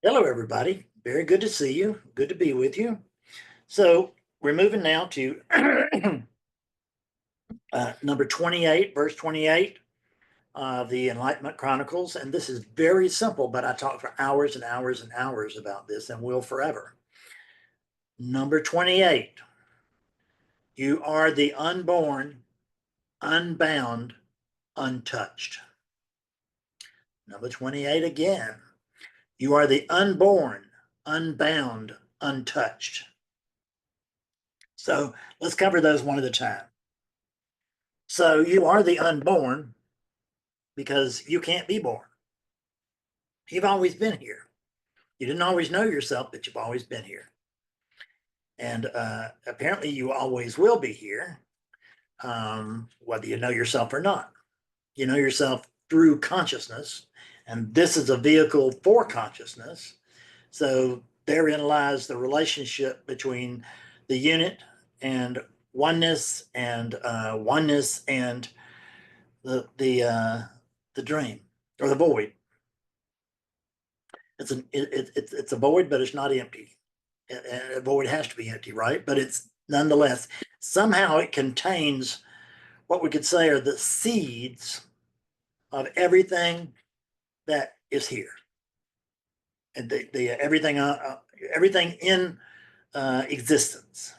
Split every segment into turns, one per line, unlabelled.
Hello, everybody. Very good to see you. Good to be with you. So we're moving now to number 28, verse 28 of the Enlightenment Chronicles. And this is very simple, but I talk for hours and hours and hours about this and will forever. Number 28, you are the unborn, unbound, untouched. Number 28 again, you are the unborn, unbound, untouched. So let's cover those one at a time. So you are the unborn because you can't be born. You've always been here. You didn't always know yourself, but you've always been here. And apparently you always will be here, whether you know yourself or not. You know yourself through consciousness, and this is a vehicle for consciousness. So therein lies the relationship between the unit and oneness and the dream or the void. It's a void, but it's not empty. And a void has to be empty, right? But it's nonetheless somehow it contains what we could say are the seeds of everything that is here, and the everything in existence.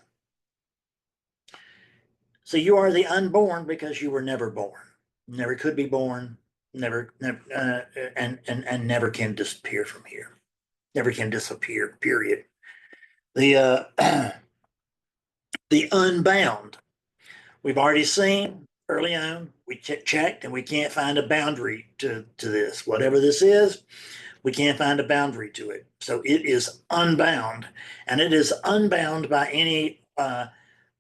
So you are the unborn because you were never born, never could be born, never, and never can disappear from here. Never can disappear. Period. The the unbound. We've already seen early on. We checked, and we can't find a boundary to this. Whatever this is, we can't find a boundary to it. So it is unbound, and it is unbound by any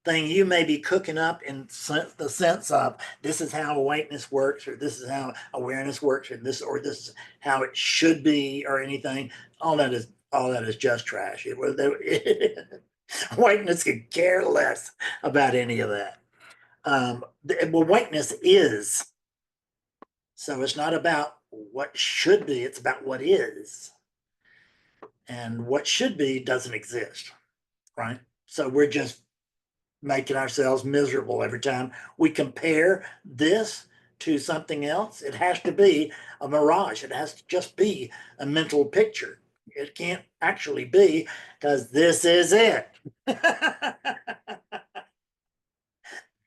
thing you may be cooking up in the sense of this is how awakeness works, or this is how awareness works, or this is how it should be, or anything. All that is just trash. Awakeness could care less about any of that. Awakeness is. So it's not about what should be, it's about what is. And what should be doesn't exist, right? So we're just making ourselves miserable every time we compare this to something else. It has to be a mirage, it has to just be a mental picture. It can't actually be, because this is it.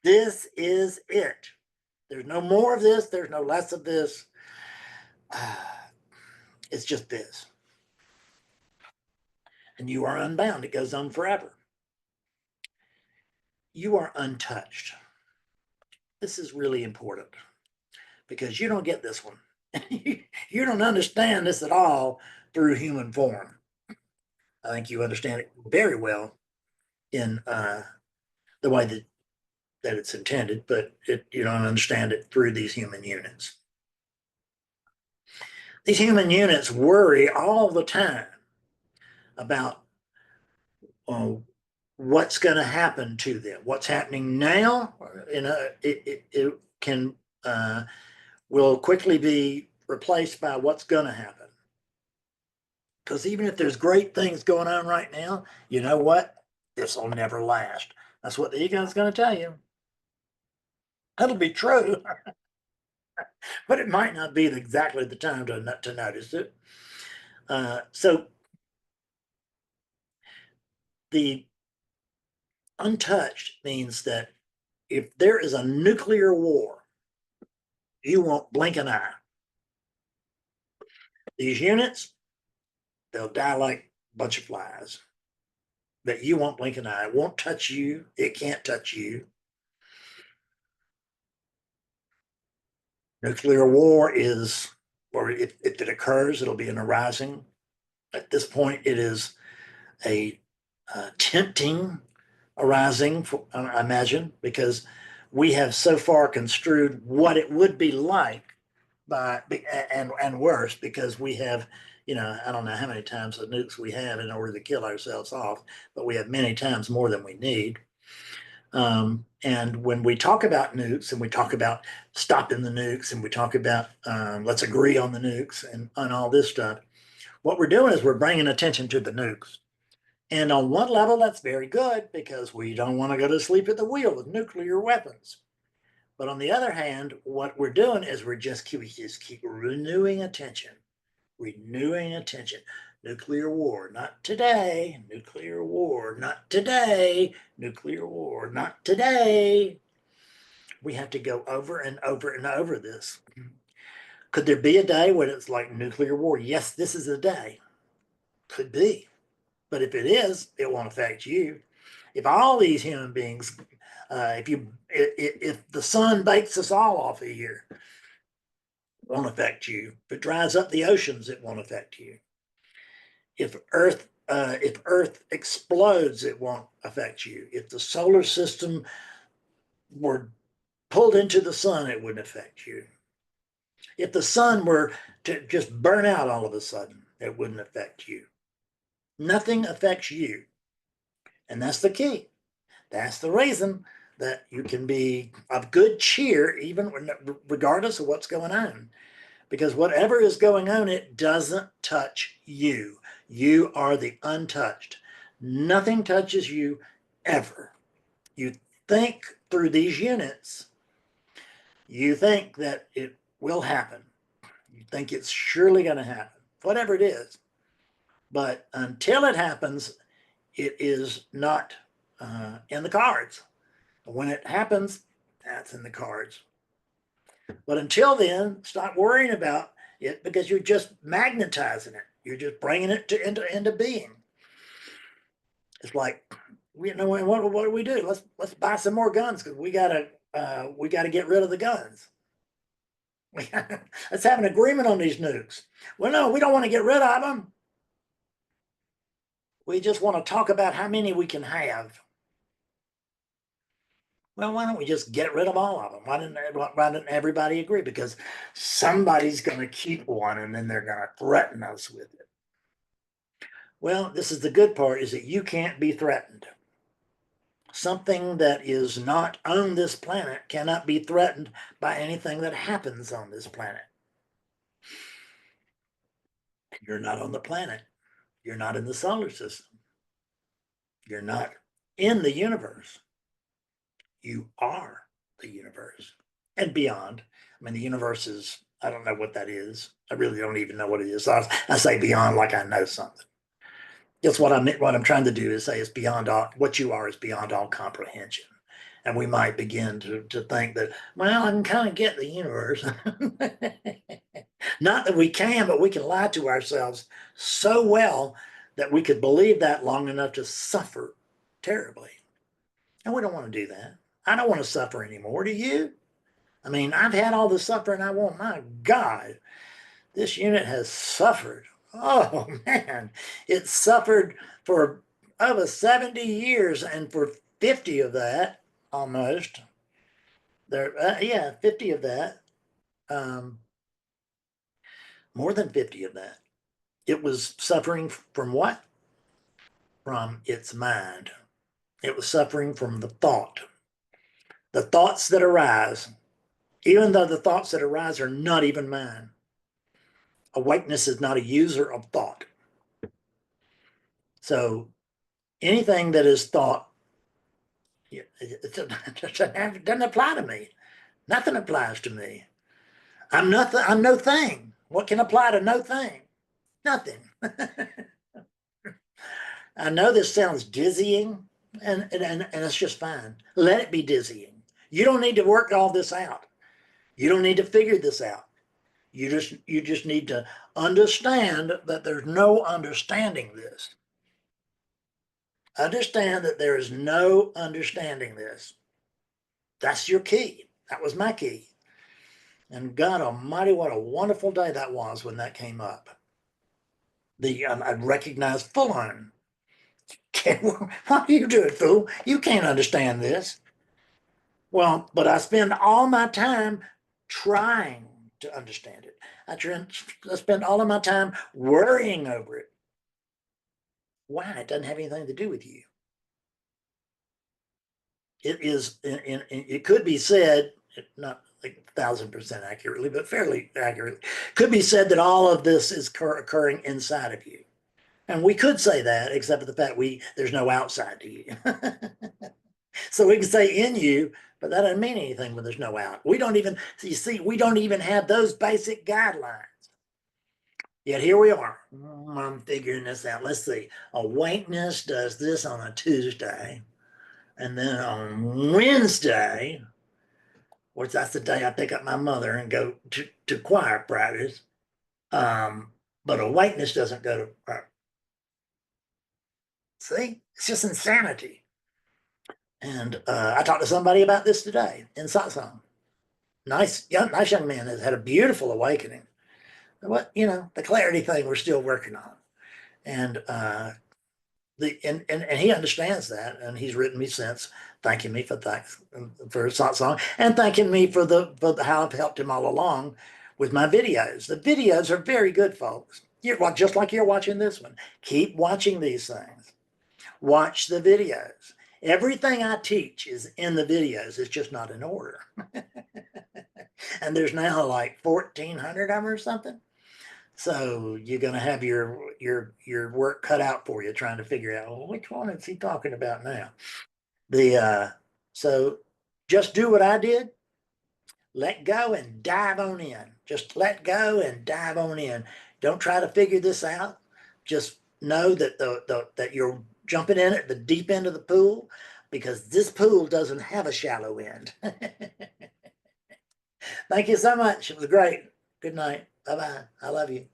This is it. There's no more of this, there's no less of this. It's just this. And you are unbound. It goes on forever. You are untouched. This is really important because you don't get this one. You don't understand this at all through human form. I think you understand it very well in the way that it's intended, but you don't understand it through these human units. These human units worry all the time about uh, what's going to happen to them, what's happening now. It can will quickly be replaced by what's going to happen. Because even if there's great things going on right now, you know what? This will never last. That's what the ego is going to tell you. That'll be true, but it might not be exactly the time to notice it. So the untouched means that if there is a nuclear war, you won't blink an eye. These units, they'll die like a bunch of flies. But you won't blink an eye. It won't touch you. It can't touch you. Nuclear war is, or if it occurs, it'll be an arising. At this point, it is a tempting arising, I imagine, because we have so far construed what it would be like and worse, because we have, I don't know how many times the nukes we have in order to kill ourselves off, but we have many times more than we need. And when we talk about nukes, and we talk about stopping the nukes, and we talk about let's agree on the nukes and all this stuff, What we're doing is we're bringing attention to the nukes. And on one level, that's very good because we don't want to go to sleep at the wheel with nuclear weapons. But on the other hand, what we're doing is we just keep renewing attention, renewing attention. Nuclear war, not today. Nuclear war, not today. Nuclear war, not today. We have to go over and over and over this. Could there be a day when it's like nuclear war? Yes, this is a day. Could be. But if it is, it won't affect you. If all these human beings, if the sun bakes us all off of here, it won't affect you. If it dries up the oceans, it won't affect you. If Earth explodes, it won't affect you. If the solar system were pulled into the sun, it wouldn't affect you. If the sun were to just burn out all of a sudden, it wouldn't affect you. Nothing affects you. And that's the key. That's the reason that you can be of good cheer, even regardless of what's going on. Because whatever is going on, it doesn't touch you. You are the untouched. Nothing touches you ever. You think through these units, you think that it will happen. You think it's surely going to happen, whatever it is. But until it happens, it is not in the cards. When it happens, that's in the cards. But until then, stop worrying about it because you're just magnetizing it. You're just bringing it into being. It's like, what do we do? Let's buy some more guns because we gotta get rid of the guns. Let's have an agreement on these nukes. Well, no, we don't want to get rid of them. We just want to talk about how many we can have. Well, why don't we just get rid of all of them? Why didn't everybody agree? Because somebody's going to keep one and then they're going to threaten us with it. Well, this is the good part, is that you can't be threatened. Something that is not on this planet cannot be threatened by anything that happens on this planet. You're not on the planet. You're not in the solar system. You're not in the universe. You are the universe and beyond. I mean, the universe is, I don't know what that is. I really don't even know what it is. I say beyond like I know something. That's what I'm trying to do is say it's beyond all, what you are is beyond all comprehension. And we might begin to think that, well, I can kind of get the universe. Not that we can, but we can lie to ourselves so well that we could believe that long enough to suffer terribly. And we don't want to do that. I don't want to suffer anymore. Do you? I mean, I've had all the suffering I want. My God, this unit has suffered. Oh, man. It suffered for over 70 years, and for 50 of that, almost, 50 of that, more than 50 of that. It was suffering from what? From its mind. It was suffering from the thoughts that arise, even though the thoughts that arise are not even mine. Awakeness is not a user of thought. So anything that is thought, it doesn't apply to me. Nothing applies to me. I'm nothing. I'm no thing. What can apply to no thing? Nothing. I know this sounds dizzying, and it's just fine. Let it be dizzying. You don't need to work all this out. You don't need to figure this out. You just need to understand that there's no understanding this. Understand that there is no understanding this. That's your key. That was my key. And God Almighty, what a wonderful day that was when that came up. I recognized full on. What are you doing, fool? You can't understand this. Well, but I spend all my time trying to understand it. I spend all of my time worrying over it. Why? It doesn't have anything to do with you. It is. It could be said. Not. like 1,000% accurately, but fairly accurately. Could be said that all of this is occurring inside of you. And we could say that, except for the fact there's no outside to you. So we can say in you, but that doesn't mean anything when there's no out. We don't even, you see, we don't even have those basic guidelines. Yet here we are. I'm figuring this out. Let's see. Awakeness does this on a Tuesday. And then on Wednesday, which that's the day I pick up my mother and go to choir practice. But awakeness doesn't go to, see, it's just insanity. And I talked to somebody about this today in satsang. Nice young man has had a beautiful awakening. What, the clarity thing we're still working on. And and he understands that, and he's written me since thanking me for satsang and thanking me for how I've helped him all along with my videos. The videos are very good, folks. Just like you're watching this one. Keep watching these things. Watch the videos. Everything I teach is in the videos. It's just not in order. And there's now like 1,400 of them or something. So you're going to have your work cut out for you trying to figure out, well, which one is he talking about now? So just do what I did. Let go and dive on in. Just let go and dive on in. Don't try to figure this out. Just know that that you're jumping in at the deep end of the pool, because this pool doesn't have a shallow end. Thank you so much. It was great. Good night. Bye-bye. I love you.